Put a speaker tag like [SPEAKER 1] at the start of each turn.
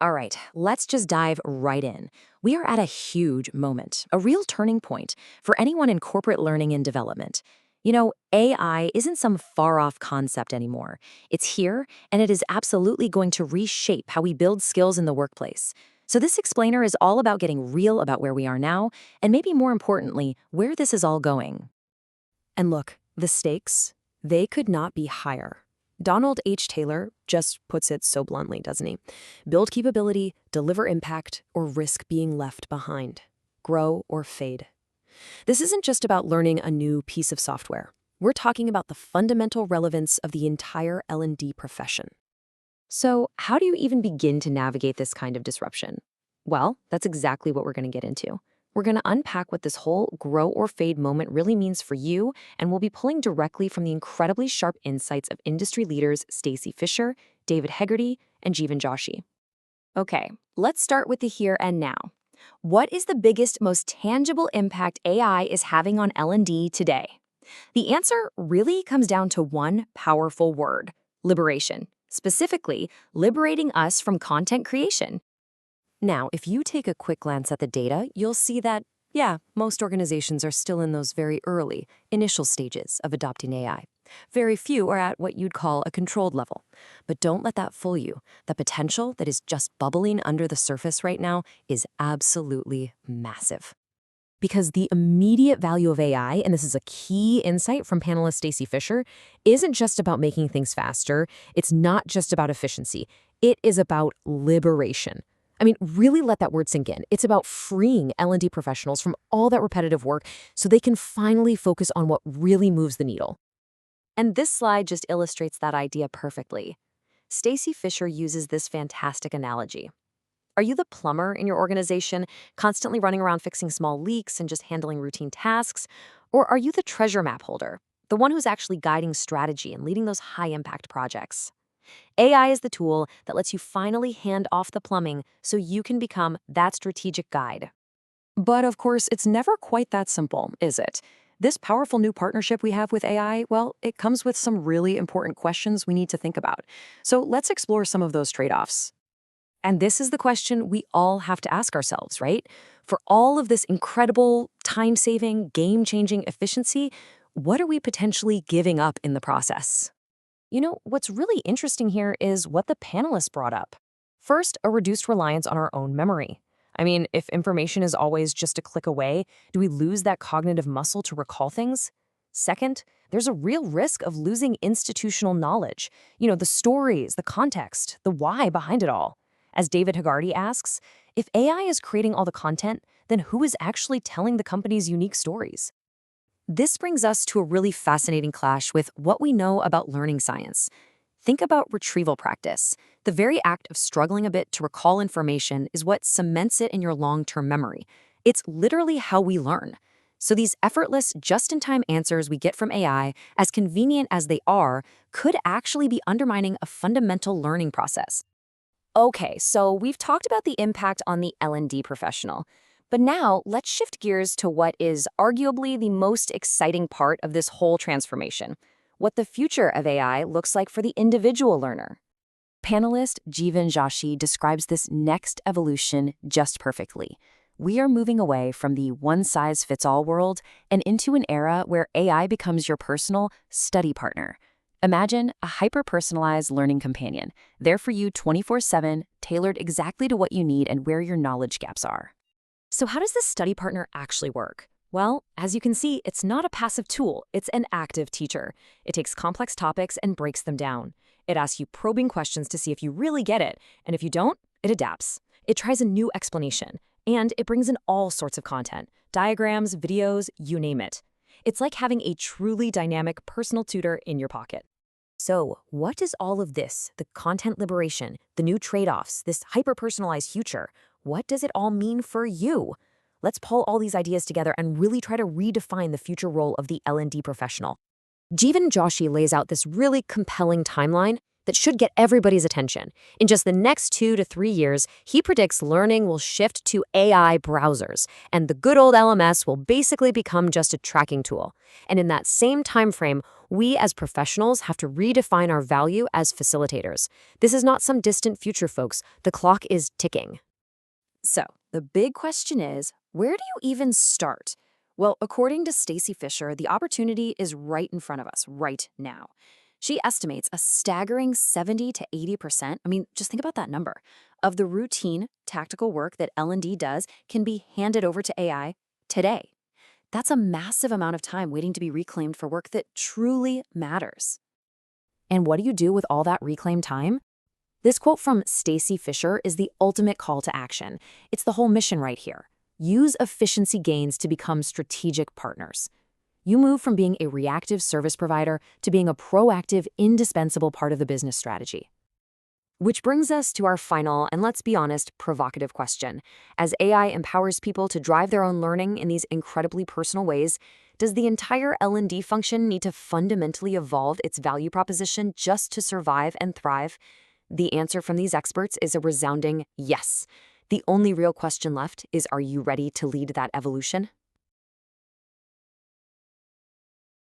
[SPEAKER 1] All right, let's just dive right in. We are at a huge moment, a real turning point for anyone in corporate learning and development. AI isn't some far off concept anymore. It's here, and it is absolutely going to reshape how we build skills in the workplace. So, this explainer is all about getting real about where we are now, and maybe more importantly, where this is all going. And look, the stakes, they could not be higher. Donald H. Taylor just puts it so bluntly, doesn't he? Build capability, deliver impact, or risk being left behind. Grow or fade. This isn't just about learning a new piece of software. We're talking about the fundamental relevance of the entire L&D profession. So, how do you even begin to navigate this kind of disruption? Well, that's exactly what we're going to get into. We're going to unpack what this whole grow or fade moment really means for you, and we'll be pulling directly from the incredibly sharp insights of industry leaders Stacy Fisher, David Hegarty, and Jeevan Joshi. Okay, let's start with the here and now. What is the biggest, most tangible impact AI is having on L&D today? The answer really comes down to one powerful word: liberation. Specifically, liberating us from content creation. Now, if you take a quick glance at the data, you'll see that, yeah, most organizations are still in those very early, initial stages of adopting AI. Very few are at what you'd call a controlled level. But don't let that fool you. The potential that is just bubbling under the surface right now is absolutely massive. Because the immediate value of AI, and this is a key insight from panelist Stacy Fisher, isn't just about making things faster. It's not just about efficiency. It is about liberation. I mean, really let that word sink in. It's about freeing L&D professionals from all that repetitive work so they can finally focus on what really moves the needle. And this slide just illustrates that idea perfectly. Stacy Fisher uses this fantastic analogy. Are you the plumber in your organization, constantly running around fixing small leaks and just handling routine tasks? Or are you the treasure map holder, the one who's actually guiding strategy and leading those high-impact projects? AI is the tool that lets you finally hand off the plumbing so you can become that strategic guide. But of course, it's never quite that simple, is it? This powerful new partnership we have with AI, well, it comes with some really important questions we need to think about. So let's explore some of those trade-offs. And this is the question we all have to ask ourselves, right? For all of this incredible, time-saving, game-changing efficiency, what are we potentially giving up in the process? What's really interesting here is what the panelists brought up. First, a reduced reliance on our own memory. I mean, if information is always just a click away, do we lose that cognitive muscle to recall things? Second, there's a real risk of losing institutional knowledge. The stories, the context, the why behind it all. As David Hegarty asks, if AI is creating all the content, then who is actually telling the company's unique stories? This brings us to a really fascinating clash with what we know about learning science. Think about retrieval practice. The very act of struggling a bit to recall information is what cements it in your long-term memory. It's literally how we learn. So these effortless, just-in-time answers we get from AI, as convenient as they are, could actually be undermining a fundamental learning process. Okay, so we've talked about the impact on the L&D professional. But now, let's shift gears to what is arguably the most exciting part of this whole transformation: what the future of AI looks like for the individual learner. Panelist Jeevan Joshi describes this next evolution just perfectly. We are moving away from the one-size-fits-all world and into an era where AI becomes your personal study partner. Imagine a hyper-personalized learning companion, there for you 24/7, tailored exactly to what you need and where your knowledge gaps are. So how does this study partner actually work? Well, as you can see, it's not a passive tool, it's an active teacher. It takes complex topics and breaks them down. It asks you probing questions to see if you really get it, and if you don't, it adapts. It tries a new explanation, and it brings in all sorts of content: diagrams, videos, you name it. It's like having a truly dynamic personal tutor in your pocket. So, what does all of this, the content liberation, the new trade-offs, this hyper-personalized future, what does it all mean for you? Let's pull all these ideas together and really try to redefine the future role of the L&D professional. Jeevan Joshi lays out this really compelling timeline.
[SPEAKER 2] that should get everybody's attention. In just the next 2 to 3 years, he predicts learning will shift to AI browsers, and the good old LMS will basically become just a tracking tool. And in that same time frame, we as professionals have to redefine our value as facilitators. This is not some distant future, folks. The clock is ticking.
[SPEAKER 1] So, the big question is, where do you even start? Well, according to Stacy Fisher, the opportunity is right in front of us right now. She estimates a staggering 70 to 80%, just think about that number, of the routine, tactical work that L&D does can be handed over to AI today. That's a massive amount of time waiting to be reclaimed for work that truly matters. And what do you do with all that reclaimed time? This quote from Stacy Fisher is the ultimate call to action. It's the whole mission right here. Use efficiency gains to become strategic partners. You move from being a reactive service provider to being a proactive, indispensable part of the business strategy. Which brings us to our final, and let's be honest, provocative question. As AI empowers people to drive their own learning in these incredibly personal ways, does the entire L&D function need to fundamentally evolve its value proposition just to survive and thrive? The answer from these experts is a resounding yes. The only real question left is, are you ready to lead that evolution?